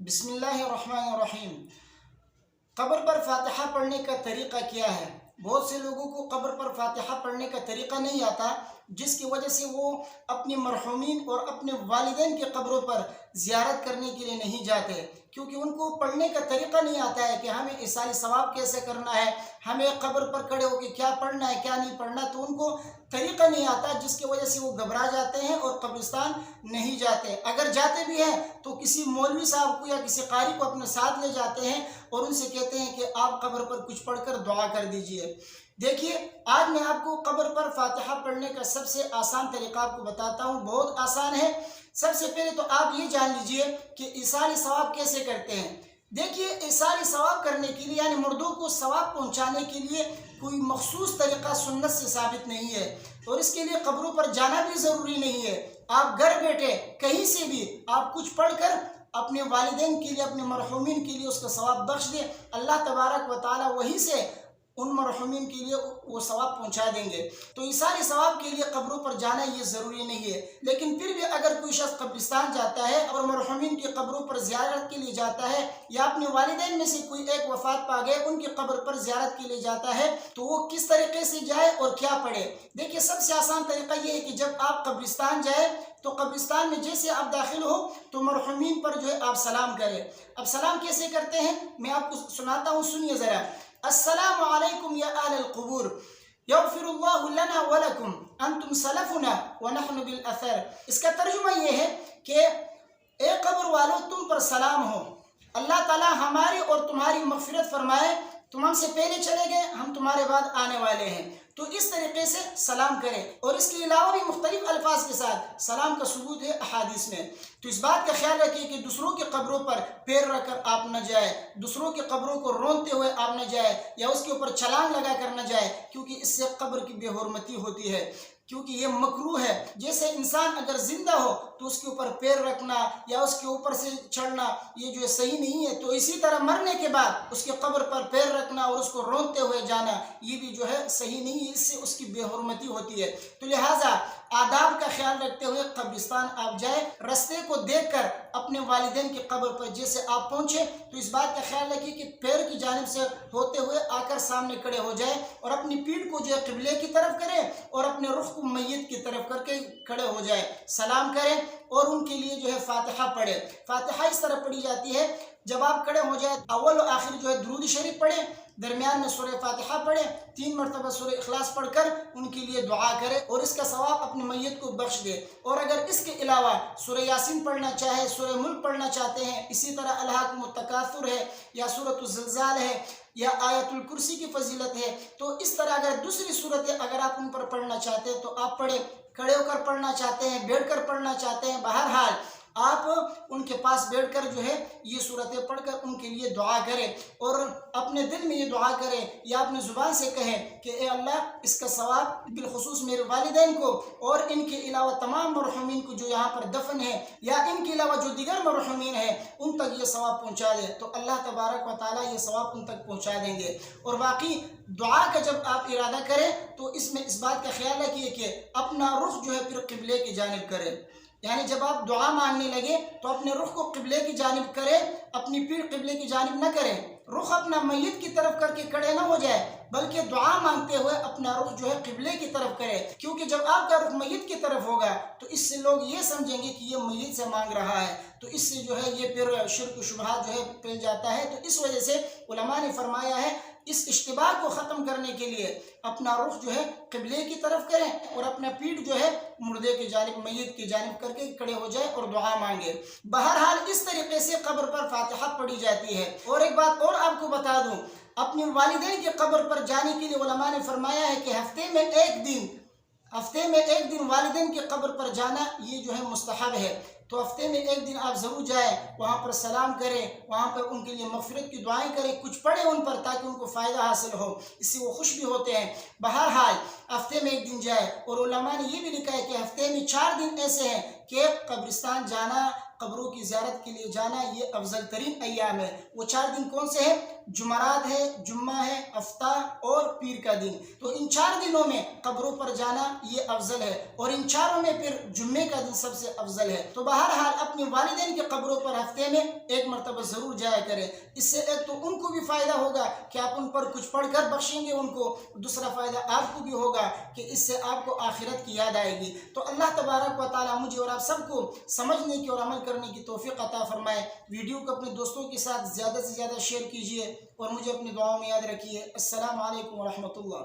بسم اللہ الرحمن الرحیم۔ قبر پر فاتحہ پڑھنے کا طریقہ کیا ہے؟ بہت سے لوگوں کو قبر پر فاتحہ پڑھنے کا طریقہ نہیں آتا، جس کی وجہ سے وہ اپنی مرحومین اور اپنے والدین کی قبروں پر زیارت کرنے کے لیے نہیں جاتے، کیونکہ ان کو پڑھنے کا طریقہ نہیں آتا ہے کہ ہمیں ایصال ثواب کیسے کرنا ہے، ہمیں قبر پر کھڑے ہو کے کیا پڑھنا ہے کیا نہیں پڑھنا، تو ان کو طریقہ نہیں آتا، جس کی وجہ سے وہ گھبرا جاتے ہیں اور قبرستان نہیں جاتے۔ اگر جاتے بھی ہیں تو کسی مولوی صاحب کو یا کسی قاری کو اپنے ساتھ لے جاتے ہیں اور ان سے کہتے ہیں کہ آپ قبر پر کچھ پڑھ کر دعا کر دیجئے۔ دیکھیے، آج میں آپ کو قبر پر فاتحہ پڑھنے کا سب سے آسان طریقہ آپ کو بتاتا ہوں، بہت آسان ہے۔ سب سے پہلے تو آپ یہ جان لیجئے کہ ایصال ثواب کیسے کرتے ہیں۔ دیکھیے، ایصال ثواب کرنے کے لیے یعنی مردوں کو ثواب پہنچانے کے لیے کوئی مخصوص طریقہ سنت سے ثابت نہیں ہے، اور اس کے لیے قبروں پر جانا بھی ضروری نہیں ہے۔ آپ گھر بیٹھے کہیں سے بھی آپ کچھ پڑھ کر اپنے والدین کے لیے، اپنے مرحومین کے لیے اس کا ثواب بخش دیں، اللہ تبارک و تعالی وہیں سے ان مرحومین کے لیے وہ ثواب پہنچا دیں گے۔ تو ایصال ثواب کے لیے قبروں پر جانا یہ ضروری نہیں ہے، لیکن پھر بھی اگر کوئی شخص قبرستان جاتا ہے اور مرحومین کی قبروں پر زیارت کے لیے جاتا ہے، یا اپنے والدین میں سے کوئی ایک وفات پا گئے ان کی قبر پر زیارت کے لیے جاتا ہے، تو وہ کس طریقے سے جائے اور کیا پڑھے؟ دیکھیے، سب سے آسان طریقہ یہ ہے کہ جب آپ قبرستان جائیں تو قبرستان میں جیسے آپ داخل ہو تو مرحومین پر جو ہے آپ سلام کریں۔ اب سلام کیسے کرتے ہیں میں آپ کو سناتا ہوں، سنیے ذرا۔ السلام علیکم یا اہل القبور، یغفر اللہ لنا ولکم انتم سلفنا ونحن بالاثر۔ اس کا ترجمہ یہ ہے کہ اے قبر والوں، تم پر سلام ہو، اللہ تعالی ہماری اور تمہاری مغفرت فرمائے، تم ہم سے پہلے چلے گئے، ہم تمہارے بعد آنے والے ہیں۔ تو اس طریقے سے سلام کریں، اور اس کے علاوہ بھی مختلف الفاظ کے ساتھ سلام کا ثبوت ہے احادیث میں۔ تو اس بات کا خیال رکھیے کہ دوسروں کی قبروں پر پیر رکھ کر آپ نہ جائیں، دوسروں کی قبروں کو رونتے ہوئے آپ نہ جائیں، یا اس کے اوپر چھلانگ لگا کر نہ جائیں، کیونکہ اس سے قبر کی بے حرمتی ہوتی ہے، کیونکہ یہ مکروہ ہے۔ جیسے انسان اگر زندہ ہو تو اس کے اوپر پیر رکھنا یا اس کے اوپر سے چڑھنا یہ جو ہے صحیح نہیں ہے، تو اسی طرح مرنے کے بعد اس کے قبر پر پیر رکھنا اور اس کو رونتے ہوئے جانا یہ بھی جو ہے صحیح نہیں ہے، اس سے اس کی بے حرمتی ہوتی ہے۔ تو لہٰذا آداب کا خیال رکھتے ہوئے قبرستان آپ جائیں، رستے کو دیکھ کر اپنے والدین کی قبر پر جیسے آپ پہنچے تو اس بات کا خیال رکھیے کہ پیر کی جانب سے ہوتے ہوئے آ کر سامنے کھڑے ہو جائیں، اور اپنی پیٹھ کو جو ہے قبلے کی طرف کریں اور اپنے رخ کو میت کی طرف کر کے کھڑے ہو جائیں، سلام کریں اور ان کے لیے جو ہے فاتحہ پڑھیں۔ فاتحہ اس طرح پڑھی جاتی ہے، جب آپ کھڑے ہو جائیں اول و آخر جو ہے درود شریف پڑھیں، درمیان میں سورہ فاتحہ پڑھیں، 3 مرتبہ سورہ اخلاص پڑھ کر ان کے لیے دعا کریں اور اس کا ثواب اپنے میت کو بخش دے۔ اور اگر اس کے علاوہ سورہ یاسین پڑھنا چاہے، سورہ ملک پڑھنا چاہتے ہیں، اسی طرح الہاکم التکاثر ہے یا سورۃ الزلزال ہے یا آیت الکرسی کی فضیلت ہے، تو اس طرح اگر دوسری صورتیں اگر آپ ان پر پڑھنا چاہتے ہیں تو آپ پڑھیں، کھڑے ہو کر پڑھنا چاہتے ہیں، بیٹھ کر پڑھنا چاہتے ہیں، بہرحال آپ ان کے پاس بیٹھ کر جو ہے یہ صورتیں پڑھ کر ان کے لیے دعا کریں، اور اپنے دل میں یہ دعا کریں یا اپنے زبان سے کہیں کہ اے اللہ، اس کا ثواب بالخصوص میرے والدین کو اور ان کے علاوہ تمام مرحومین کو جو یہاں پر دفن ہیں، یا ان کے علاوہ جو دیگر مرحومین ہیں ان تک یہ ثواب پہنچا دے، تو اللہ تبارک و تعالیٰ یہ ثواب ان تک پہنچا دیں گے۔ اور باقی دعا کا جب آپ ارادہ کریں تو اس میں اس بات کا خیال رکھیے کہ اپنا رخ جو ہے پھر قبلے کی جانب کریں، یعنی جب آپ دعا مانگنے لگے تو اپنے رخ کو قبلے کی جانب کریں، اپنی پیٹھ قبلے کی جانب نہ کریں، رخ اپنا میت کی طرف کر کے کھڑے نہ ہو جائے، بلکہ دعا مانگتے ہوئے اپنا رخ جو ہے قبلے کی طرف کرے، کیونکہ جب آپ کا رخ میت کی طرف ہوگا تو اس سے لوگ یہ سمجھیں گے کہ یہ میت سے مانگ رہا ہے، تو اس سے جو ہے یہ پھر شرک و شبہات جو ہے پھیل جاتا ہے۔ تو اس وجہ سے علماء نے فرمایا ہے اس اشتباہ کو ختم کرنے کے لیے اپنا رخ جو ہے قبلے کی طرف کریں اور اپنا پیٹھ جو ہے مردے کی جانب، میت کی جانب کر کے کھڑے ہو جائے اور دعا مانگے۔ بہرحال اس طریقے سے قبر پر فاتحہ پڑھی جاتی ہے۔ اور ایک بات اور آپ کو بتا دوں، اپنے والدین کی قبر پر جانے کے لیے علماء نے فرمایا ہے کہ ہفتے میں ایک دن والدین کی قبر پر جانا یہ جو ہے مستحب ہے، تو ہفتے میں ایک دن آپ ضرور جائیں، وہاں پر سلام کریں، وہاں پر ان کے لیے مغفرت کی دعائیں کریں، کچھ پڑھیں ان پر تاکہ ان کو فائدہ حاصل ہو، اس سے وہ خوش بھی ہوتے ہیں۔ بہرحال ہفتے میں ایک دن جائے، اور علماء نے یہ بھی لکھا ہے کہ ہفتے میں 4 دن ایسے ہیں کہ قبرستان جانا قبروں کی زیارت کے لیے جانا یہ افضل ترین ایام ہے۔ وہ 4 دن کون سے ہیں؟ جمعرات ہے، جمعہ ہے، ہفتہ اور پیر کا دن۔ تو ان 4 دنوں میں قبروں پر جانا یہ افضل ہے، اور ان چاروں میں پھر جمعے کا دن سب سے افضل ہے۔ تو بہرحال اپنے والدین کی قبروں پر ہفتے میں 1 مرتبہ ضرور جایا کریں۔ اس سے ایک تو ان کو بھی فائدہ ہوگا کہ آپ ان پر کچھ پڑھ کر بخشیں گے ان کو، دوسرا فائدہ آپ کو بھی ہوگا کہ اس سے آپ کو آخرت کی یاد آئے گی۔ تو اللہ تبارک و تعالی مجھے اور آپ سب کو سمجھنے کی اور عمل کرنے کی توفیق عطا فرمائے۔ ویڈیو کو اپنے دوستوں کے ساتھ زیادہ سے زیادہ شیئر کیجیے اور مجھے اپنی دعاؤں میں یاد رکھیے۔ السلام علیکم ورحمۃ اللہ۔